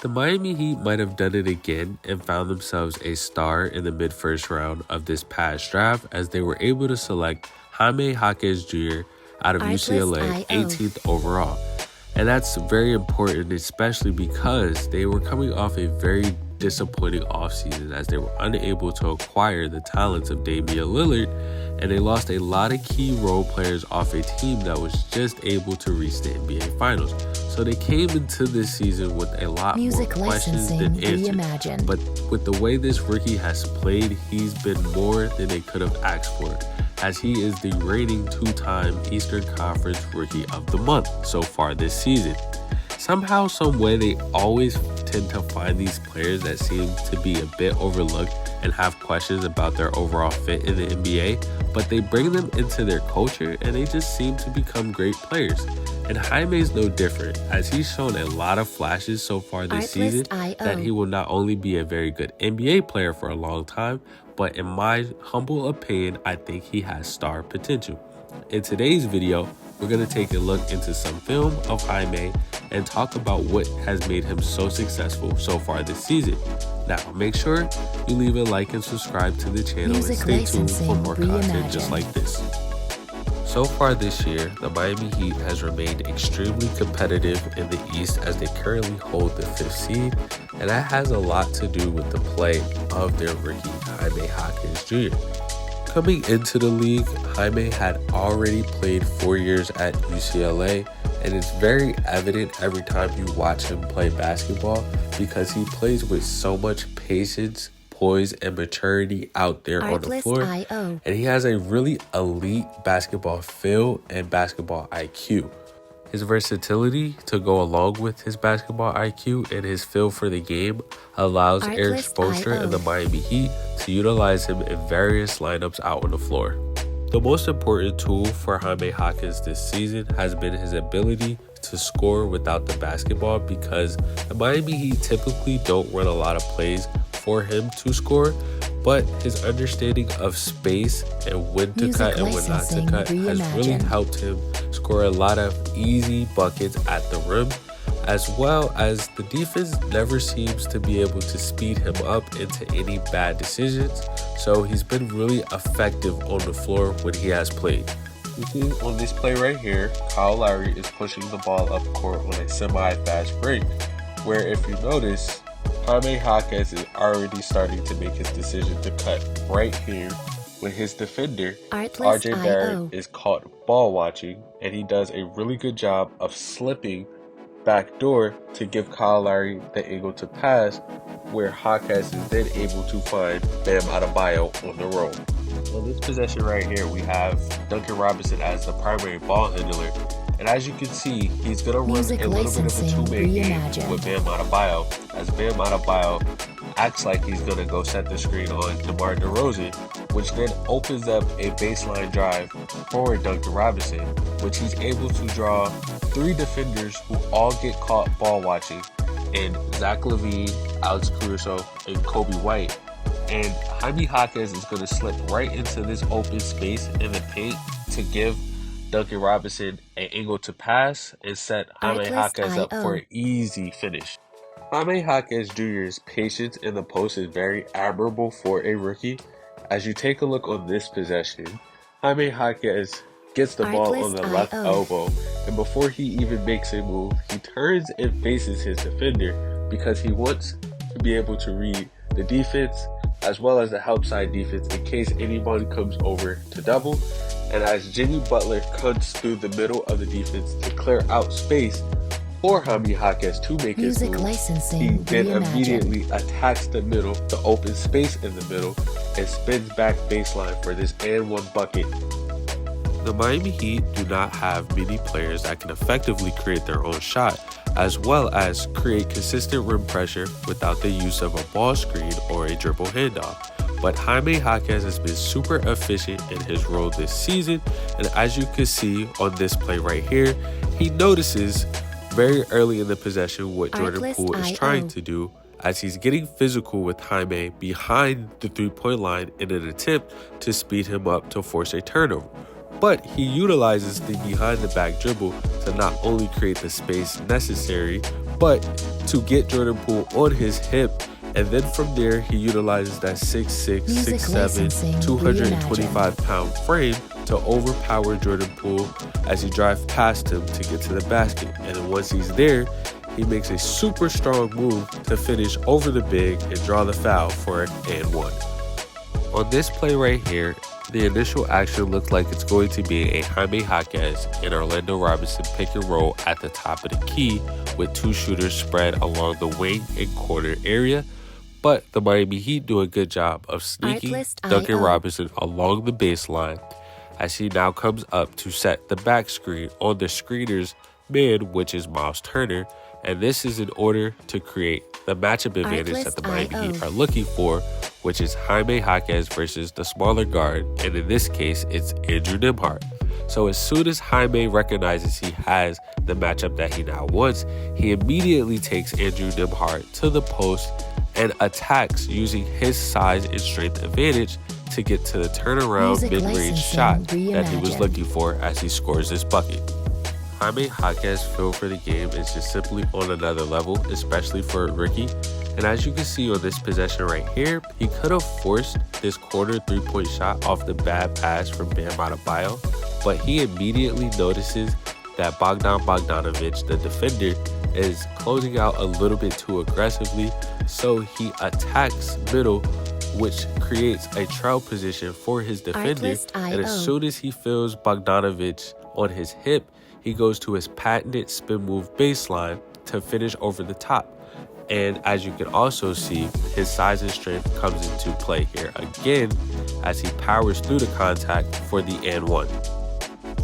The Miami Heat might have done it again and found themselves a star in the mid-first round of this past draft as they were able to select Jaime Jaquez Jr. out of UCLA 18th overall. And that's very important, especially because they were coming off a very disappointing offseason as they were unable to acquire the talents of Damian Lillard, and they lost a lot of key role players off a team that was just able to reach the NBA Finals. So they came into this season with a lot more questions than answers. But with the way this rookie has played, he's been more than they could have asked for, as he is the reigning two-time Eastern Conference Rookie of the Month so far this season. Somehow, some way, they always tend to find these players that seem to be a bit overlooked and have questions about their overall fit in the NBA, but they bring them into their culture and they just seem to become great players. And Jaime is no different, as he's shown a lot of flashes so far this season that he will not only be a very good NBA player for a long time, but in my humble opinion, I think he has star potential. In today's video, we're going to take a look into some film of Jaime and talk about what has made him so successful so far this season. Now, make sure you leave a like and subscribe to the channel and stay tuned for more content just like this. So far this year, the Miami Heat has remained extremely competitive in the East as they currently hold the 5th seed, and that has a lot to do with the play of their rookie Jaime Jaquez Jr. Coming into the league, Jaime had already played 4 years at UCLA, and it's very evident every time you watch him play basketball because he plays with so much patience, poise, and maturity out there on the floor, and he has a really elite basketball feel and basketball IQ. His versatility to go along with his basketball IQ and his feel for the game allows Eric Spoelstra and the Miami Heat to utilize him in various lineups out on the floor. The most important tool for Jaime Jaquez this season has been his ability to score without the basketball, because the Miami Heat typically don't run a lot of plays for him to score, but his understanding of space and when to cut and when not to cut has really helped him score a lot of easy buckets at the rim, as well as the defense never seems to be able to speed him up into any bad decisions, so he's been really effective on the floor when he has played. You see on this play right here, Kyle Lowry is pushing the ball up court on a semi-fast break, where if you notice, Jaime Jaquez is already starting to make his decision to cut right here when his defender, RJ Barrett, is caught ball watching, and he does a really good job of slipping back door to give Kyle Lowry the angle to pass, where Jaquez is then able to find Bam Adebayo on the roll. On this possession right here, we have Duncan Robinson as the primary ball handler, and as you can see, he's going to run a little bit of a two-man game with Bam Adebayo, as Bam Adebayo acts like he's going to go set the screen on DeMar DeRozan, which then opens up a baseline drive for Duncan Robinson, which he's able to draw 3 defenders who all get caught ball watching, and Zach LaVine, Alex Caruso, and Kobe White. And Jaime Jaquez is going to slip right into this open space in the paint to give Duncan Robinson an angle to pass and set Jaime Jaquez up for an easy finish. Jaime Jaquez Jr.'s patience in the post is very admirable for a rookie. As you take a look on this possession, Jaime Jaquez gets the ball on the left elbow, and before he even makes a move, he turns and faces his defender because he wants to be able to read the defense as well as the help side defense in case anyone comes over to double. And as Jimmy Butler cuts through the middle of the defense to clear out space for Jaime Jaquez to make his move, he then immediately attacks the middle, the open space in the middle, and spins back baseline for this and one bucket. The Miami Heat do not have many players that can effectively create their own shot, as well as create consistent rim pressure without the use of a ball screen or a dribble handoff. But Jaime Jaquez has been super efficient in his role this season, and as you can see on this play right here, he notices very early in the possession what Jordan Poole is trying to do, as he's getting physical with Jaime behind the three-point line in an attempt to speed him up to force a turnover. But he utilizes the behind-the-back dribble to not only create the space necessary but to get Jordan Poole on his hip. And then from there, he utilizes that 6'6", 6'7", 225-pound frame to overpower Jordan Poole as he drives past him to get to the basket. And then once he's there, he makes a super strong move to finish over the big and draw the foul for an and one. On this play right here, the initial action looks like it's going to be a Jaime Jaquez and Orlando Robinson pick and roll at the top of the key with two shooters spread along the wing and corner area. But the Miami Heat do a good job of sneaking Duncan Robinson along the baseline as he now comes up to set the back screen on the screener's man, which is Miles Turner. And this is in order to create the matchup advantage that the Miami Heat are looking for, which is Jaime Jaquez versus the smaller guard. And in this case, it's Andrew Nembhard. So as soon as Jaime recognizes he has the matchup that he now wants, he immediately takes Andrew Nembhard to the post and attacks using his size and strength advantage to get to the turnaround mid-range shot that he was looking for as he scores this bucket. Jaime Jaquez's feel for the game is just simply on another level, especially for a rookie. And as you can see on this possession right here, he could have forced this corner three-point shot off the bad pass from Bam Adebayo, but he immediately notices that Bogdan Bogdanovic, the defender, is closing out a little bit too aggressively, so he attacks middle, which creates a trail position for his defender. And as soon as he feels Bogdanovic on his hip, he goes to his patented spin move baseline to finish over the top. And as you can also see, his size and strength comes into play here again as he powers through the contact for the and one.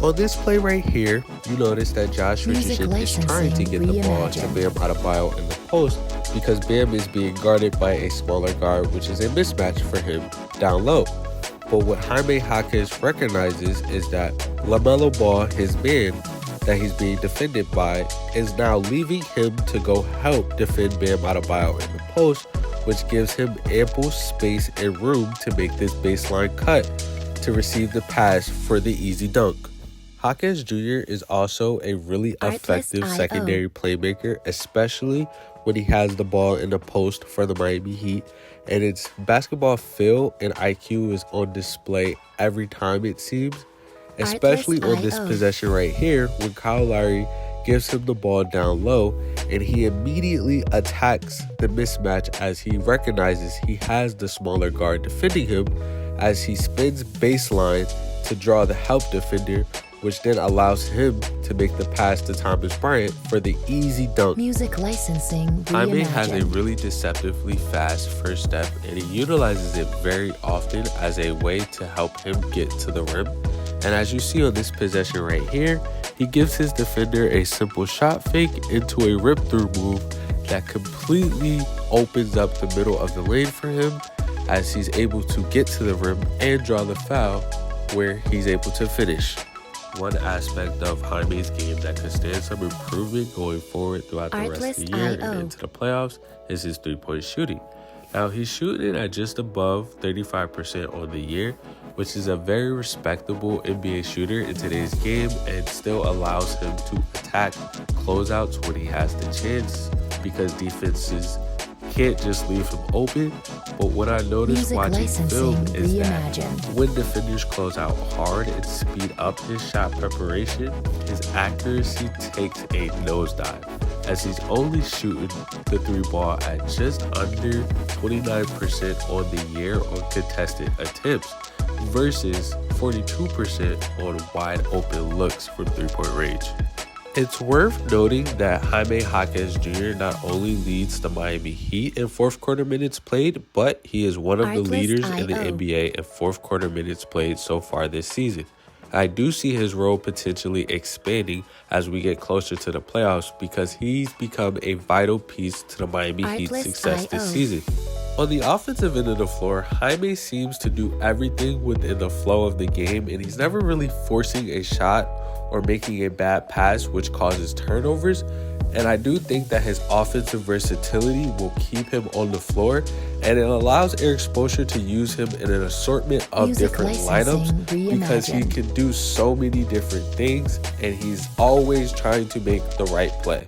On this play right here, you notice that Josh Richardson is trying to get the ball to Bam Adebayo in the post because Bam is being guarded by a smaller guard, which is a mismatch for him down low. But what Jaime Jaquez recognizes is that LaMelo Ball, his man that he's being defended by, is now leaving him to go help defend Bam Adebayo in the post, which gives him ample space and room to make this baseline cut to receive the pass for the easy dunk. Jaquez Jr. is also a really effective secondary playmaker, especially when he has the ball in the post for the Miami Heat, and its basketball feel and IQ is on display every time it seems, especially on this possession right here when Kyle Lowry gives him the ball down low and he immediately attacks the mismatch as he recognizes he has the smaller guard defending him as he spins baseline to draw the help defender, which then allows him to make the pass to Thomas Bryant for the easy dunk. Music licensing. Jaime has a really deceptively fast first step, and he utilizes it very often as a way to help him get to the rim. And as you see on this possession right here, he gives his defender a simple shot fake into a rip-through move that completely opens up the middle of the lane for him as he's able to get to the rim and draw the foul where he's able to finish. One aspect of Jaime's game that could stand some improvement going forward throughout the rest of the year and into the playoffs is his three-point shooting. Now, he's shooting at just above 35% on the year, which is a very respectable NBA shooter in today's game and still allows him to attack closeouts when he has the chance because defenses can't just leave him open. But what I noticed watching film is that when defenders close out hard and speed up his shot preparation, his accuracy takes a nosedive as he's only shooting the three ball at just under 29% on the year on contested attempts versus 42% on wide open looks from three-point range. It's worth noting that Jaime Jaquez Jr. not only leads the Miami Heat in fourth quarter minutes played, but he is one of the leaders in the NBA in fourth quarter minutes played so far this season. I do see his role potentially expanding as we get closer to the playoffs because he's become a vital piece to the Miami Heat's success this season. On the offensive end of the floor, Jaime seems to do everything within the flow of the game, and he's never really forcing a shot or making a bad pass, which causes turnovers. And I do think that his offensive versatility will keep him on the floor, and it allows Eric Spoelstra to use him in an assortment of different lineups because he can do so many different things, and he's always trying to make the right play.